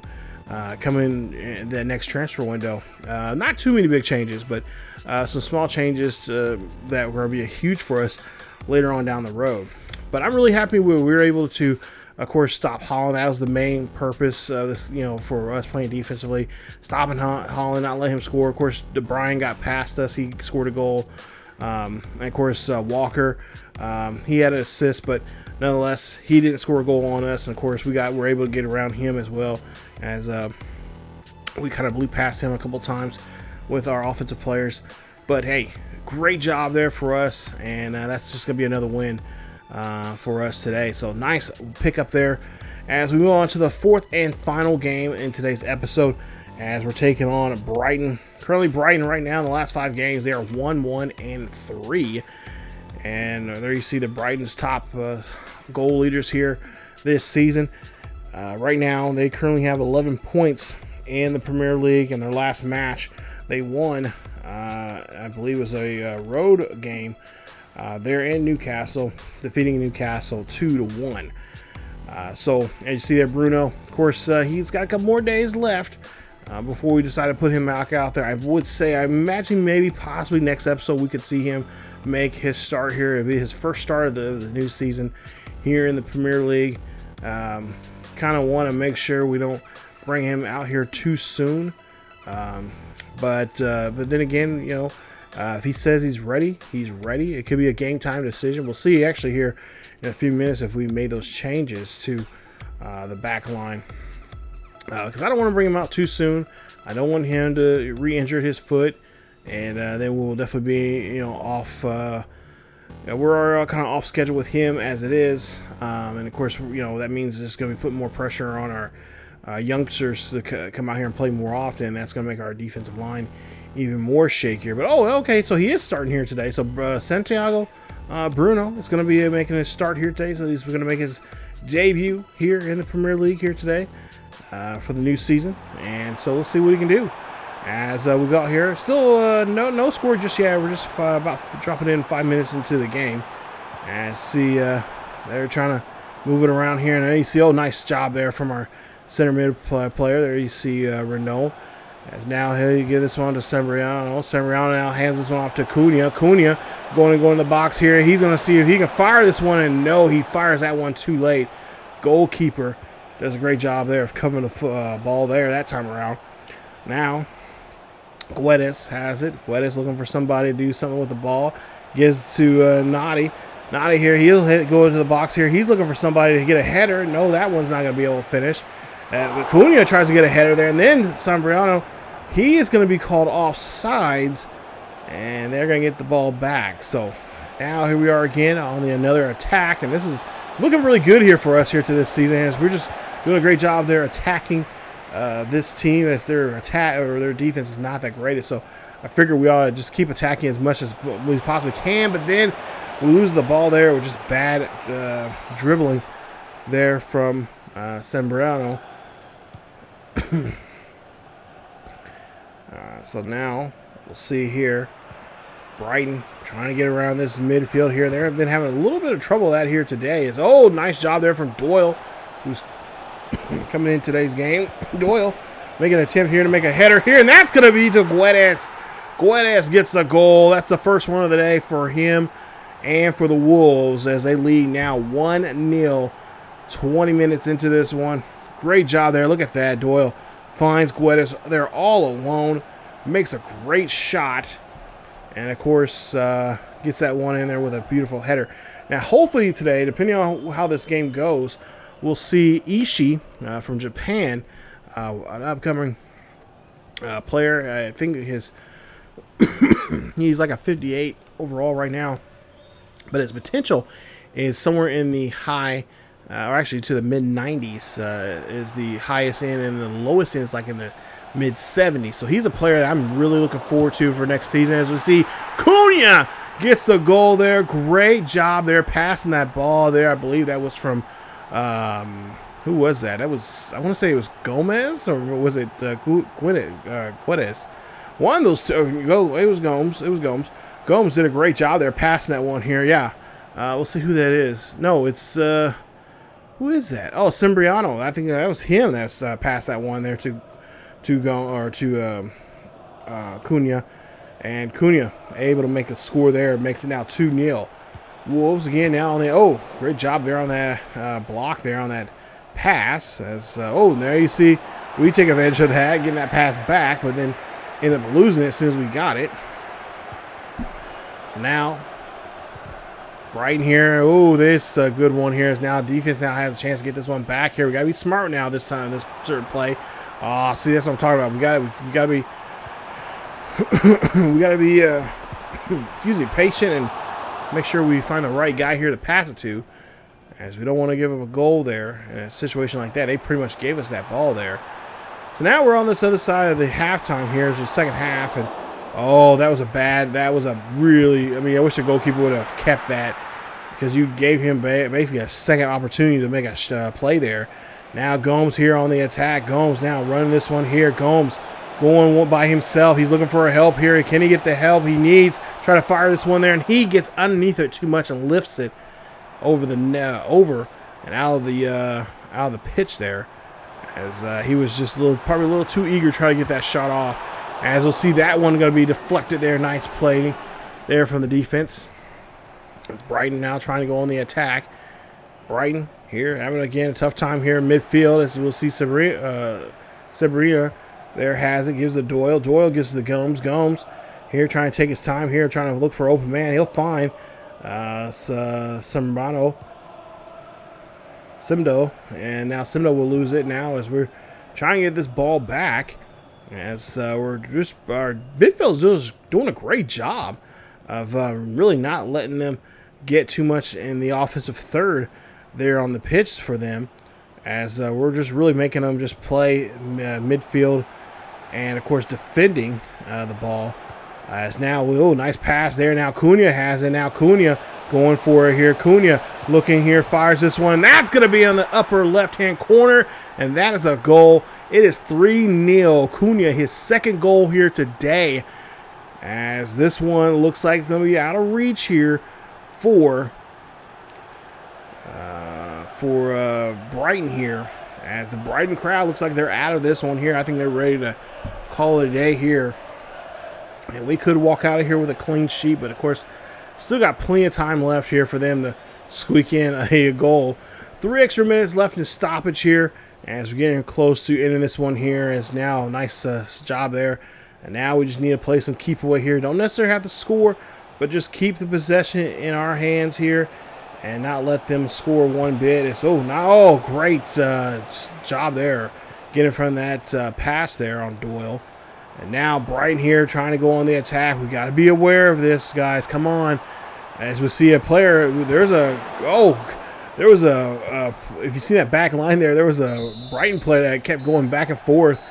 coming in the next transfer window. Not too many big changes, but some small changes that are going to be huge for us later on down the road. But I'm really happy we were able to, of course, stop Holland. That was the main purpose of this, for us playing defensively. Stopping Holland, not let him score. Of course, Brian got past us. He scored a goal. And of course, Walker, he had an assist, but nonetheless, he didn't score a goal on us. And of course, we're able to get around him as well, as we kind of blew past him a couple times with our offensive players. But hey, great job there for us, and that's just going to be another win for us today. So nice pick up there as we move on to the 4th and final game in today's episode, as we're taking on Brighton. Currently, Brighton right now in the last 5 games, they are 1-1-3. And there you see the Brighton's top goal leaders here this season. Right now, they currently have 11 points in the Premier League. In their last match, they won, I believe it was a road game. They're in Newcastle, defeating Newcastle 2-1. So, as you see there, Bruno, of course, he's got a couple more days left before we decide to put him back out there. I imagine maybe possibly next episode we could see him make his start here. It'll be his first start of the new season here in the Premier League. Kind of want to make sure we don't bring him out here too soon. But then again, if he says he's ready, he's ready. It could be a game time decision. We'll see actually here in a few minutes if we made those changes to the back line. Because I don't want to bring him out too soon. I don't want him to re-injure his foot, and then we'll definitely be off. We're kind of off schedule with him as it is, and of course that means it's going to be putting more pressure on our youngsters to come out here and play more often. That's going to make our defensive line even more shakier. But okay, so he is starting here today. So Santiago Bruno is going to be making his start here today. So he's going to make his debut here in the Premier League here today for the new season. And so let's see what he can do as we got here. Still no score just yet. We're just about dropping in 5 minutes into the game. And see they're trying to move it around here. And there you see, nice job there from our center mid player. There you see Renault. As now he'll give this one to Sembriano. Sembriano now hands this one off to Cunha. Cunha going to go in the box here. He's going to see if he can fire this one, and no, he fires that one too late. Goalkeeper does a great job there of covering the ball there that time around. Now, Guedes has it. Guedes looking for somebody to do something with the ball. Gives to Nadi. Nadi here, he'll go into the box here. He's looking for somebody to get a header. No, that one's not going to be able to finish. But Cunha tries to get a header there, and then Sembriano, he is going to be called offsides, and they're going to get the ball back. So now here we are again on another attack, and this is looking really good here for us here to this season, as we're just doing a great job there attacking this team, as their attack or their defense is not that great. So I figure we ought to just keep attacking as much as we possibly can. But then we lose the ball there with just bad dribbling there from Sembrano. So now we'll see here. Brighton trying to get around this midfield here. They've been having a little bit of trouble out here today. Nice job there from Doyle, who's coming in today's game. Doyle making an attempt here to make a header here, and that's going to be to Guedes. Guedes gets a goal. That's the first one of the day for him and for the Wolves as they lead now 1-0, 20 minutes into this one. Great job there. Look at that. Doyle finds Guedes. They're all alone. Makes a great shot. And, of course, gets that one in there with a beautiful header. Now, hopefully today, depending on how this game goes, we'll see Ishii from Japan, an upcoming player. I think he's like a 58 overall right now. But his potential is somewhere in the high, or actually to the mid-90s is the highest end, and the lowest end is like in the mid-70s. So he's a player that I'm really looking forward to for next season. As we see, Cunha gets the goal there. Great job there passing that ball there. I believe that was from, who was that? That was, I want to say it was Gomez, or was it Guedes? One of those two. It was Gomes. It was Gomes. Gomes did a great job there passing that one here. Yeah. We'll see who that is. No, it's, who is that? Oh, Sembrano. I think that was him that's passed that one there to Cunha, and Cunha able to make a score there. Makes it now 2-0. Wolves again now on the great job there on that block there on that pass. As there you see we take advantage of that, getting that pass back, but then end up losing it as soon as we got it. So now Brighton here. This good one here is now defense now has a chance to get this one back here. We gotta be smart now this time, this certain play. See, that's what I'm talking about. We gotta be excuse me, patient and make sure we find the right guy here to pass it to, as we don't want to give up a goal there in a situation like that. They pretty much gave us that ball there. So now we're on this other side of the halftime here. It's the second half, and that was a really, I wish the goalkeeper would have kept that, because you gave him basically a second opportunity to make a play there. Now Gomes here on the attack. Gomes now running this one here. Gomes going by himself. He's looking for help here. Can he get the help he needs? Try to fire this one there, and he gets underneath it too much and lifts it over the over and out of the pitch there, as he was just probably a little too eager to try to get that shot off. As we'll see, that one going to be deflected there. Nice play there from the defense. It's Brighton now trying to go on the attack. Brighton here having again a tough time here in midfield, as we'll see Sabria there has it, gives the Doyle. Doyle gives the Gomes. Gomes here trying to take his time here, trying to look for open man. He'll find Simdo, and now Simdo will lose it now as we're trying to get this ball back, as our midfield's just doing a great job of really not letting them get too much in the offensive third there on the pitch for them, as we're just really making them just play midfield and, of course, defending the ball. As now, nice pass there. Now Cunha has it. Now Cunha going for it here. Cunha looking here, fires this one. That's going to be on the upper left-hand corner, and that is a goal. It is 3-0. Cunha, his second goal here today, as this one looks like it's going to be out of reach here for Brighton here, as the Brighton crowd looks like they're out of this one here. I think they're ready to call it a day here, and we could walk out of here with a clean sheet, but of course still got plenty of time left here for them to squeak in a goal. 3 extra minutes left in stoppage here, as we're getting close to ending this one here. As now nice job there, and now we just need to play some keep away here. Don't necessarily have to score, but just keep the possession in our hands here and not let them score one bit. It's great job there, getting from that pass there on Doyle. And now Brighton here trying to go on the attack. We got to be aware of this, guys. Come on. As we see a player, there's a There was if you see that back line there was a Brighton player that kept going back and forth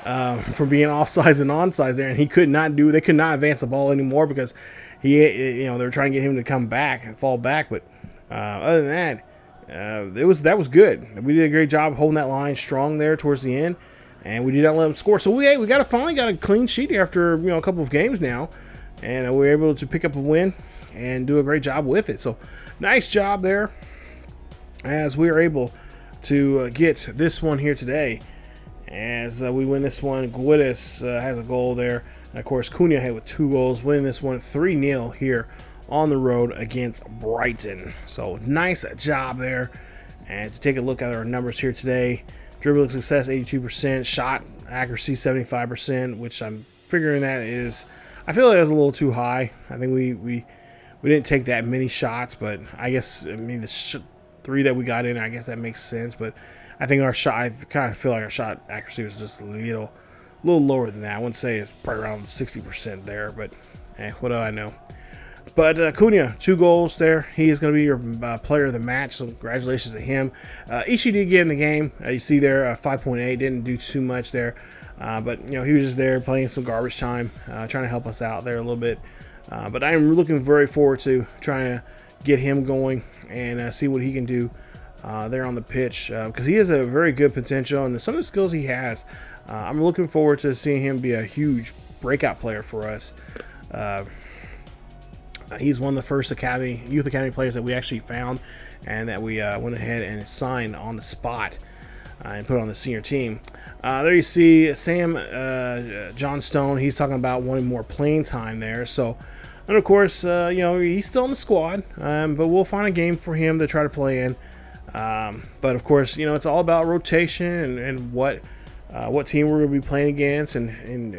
from being offsides and onsides there, and they could not advance the ball anymore because they were trying to get him to come back and fall back. But other than that, that was good. We did a great job holding that line strong there towards the end, and we did not let them score. So we finally got a clean sheet after a couple of games now, and we were able to pick up a win and do a great job with it. So nice job there, as we are able to get this one here today. As we win this one, Guedes has a goal there. And of course, Cunha had with 2 goals, winning this one 3-0 here on the road against Brighton. So nice job there. And to take a look at our numbers here today, dribbling success 82%, shot accuracy 75%, which I'm figuring I feel like that's a little too high. I think we didn't take that many shots, but the 3 that we got in, I guess that makes sense. But I think I kind of feel like our shot accuracy was just a little lower than that. I wouldn't say it's probably around 60% there, but what do I know? But Cunha, 2 goals there. He is going to be your player of the match, so congratulations to him. Ishii did get in the game. You see there, 5.8, didn't do too much there. But, he was just there playing some garbage time, trying to help us out there a little bit. But I'm looking very forward to trying to get him going and see what he can do there on the pitch, because he has a very good potential, and some of the skills he has, I'm looking forward to seeing him be a huge breakout player for us. He's one of the first youth academy players that we actually found, and that we went ahead and signed on the spot and put on the senior team. There you see Sam Johnstone. He's talking about wanting more playing time there. So, and of course, he's still in the squad, but we'll find a game for him to try to play in. But of course, it's all about rotation and what team we're going to be playing against, and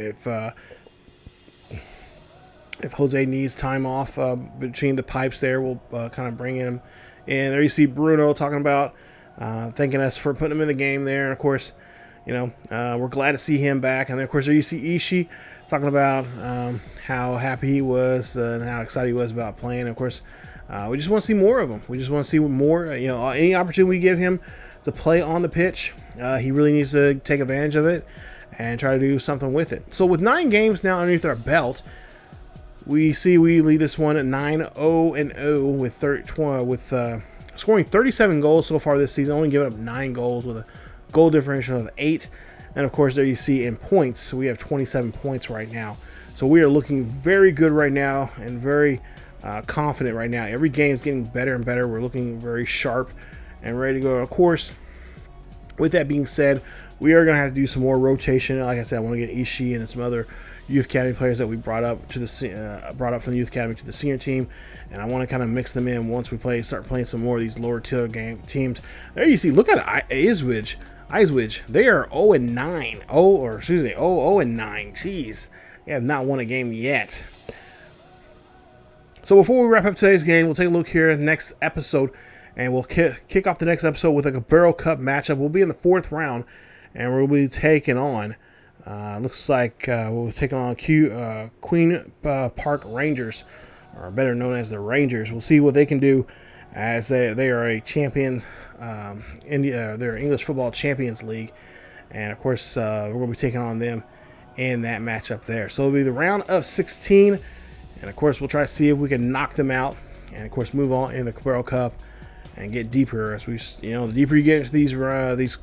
if Jose needs time off between the pipes there, we'll kind of bring him in. There you see Bruno talking about thanking us for putting him in the game there. And of course, we're glad to see him back. And then of course, there you see Ishii talking about how happy he was and how excited he was about playing. And of course, we just want to see more of him. We just want to see more. Any opportunity we give him to play on the pitch, he really needs to take advantage of it and try to do something with it. So with 9 games now underneath our belt, we lead this one at 9-0-0 with scoring 37 goals so far this season, only giving up 9 goals with a goal differential of 8. And of course, there you see in points, we have 27 points right now. So we are looking very good right now and very confident right now. Every game is getting better and better. We're looking very sharp and ready to go. Of course, with that being said, we are going to have to do some more rotation. Like I said, I want to get Ishii and some other youth academy players that we brought up from the youth academy to the senior team, and I want to kind of mix them in once we start playing some more of these lower tier teams. There you see, look at Ipswich. They are 0-9. 0-9. Jeez, they have not won a game yet. So before we wrap up today's game, we'll take a look here at the next episode, and we'll kick off the next episode with a Carabao Cup matchup. We'll be in the 4th round, and we'll be taking on. Looks like we'll take on Queen Park Rangers, or better known as the Rangers. We'll see what they can do, as they are a champion. They're English Football Champions League, and of course we're going to be taking on them in that matchup there. So it'll be the round of 16, and of course we'll try to see if we can knock them out, and of course move on in the Carabao Cup and get deeper. As the deeper you get into these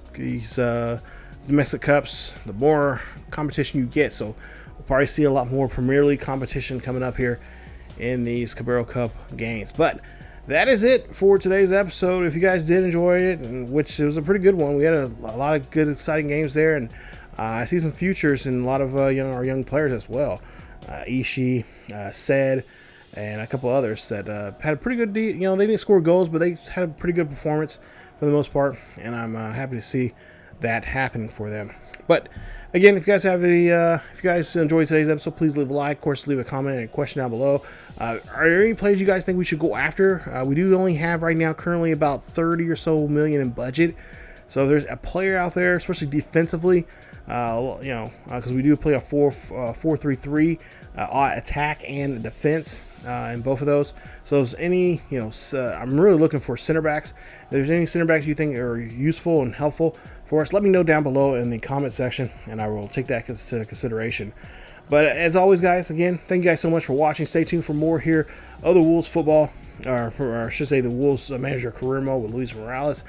domestic cups, the more competition you get. So we'll probably see a lot more Premier League competition coming up here in these Carabao Cup games. But that is it for today's episode. If you guys did enjoy it, and which it was a pretty good one, we had a lot of good, exciting games there, and I see some futures in a lot of our young players as well. Ishii, Said, and a couple others that had a pretty good. They didn't score goals, but they had a pretty good performance for the most part, and I'm happy to see that happening for them. But again, if you guys have if you guys enjoyed today's episode, please leave a like. Of course, leave a comment and a question down below. Are there any players you guys think we should go after? We do only have right now currently about 30 or so million in budget. So if there's a player out there, especially defensively, because we do play a 4-3-3 attack and defense. in both of those. So if there's any, I'm really looking for center backs. If there's any center backs you think are useful and helpful for us, let me know down below in the comment section, and I will take that into consideration. But as always, guys, again, thank you guys so much for watching. Stay tuned for more here of the Wolves football, or I should say the Wolves manager career mode with Luis Morales.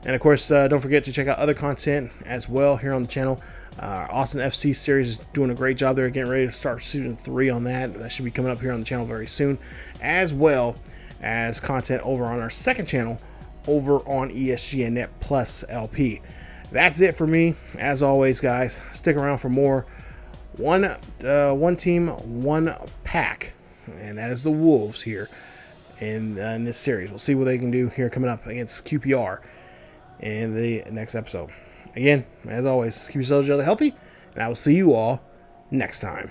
And of course, don't forget to check out other content as well here on the channel. Austin FC series is doing a great job. They're getting ready to start season 3 on that. That should be coming up here on the channel very soon, as well as content over on our second channel over on ESGNet Plus LP. That's it for me. As always, guys, stick around for more. One team, one pack, and that is the Wolves here in this series. We'll see what they can do here coming up against QPR in the next episode. Again, as always, keep yourselves healthy, and I will see you all next time.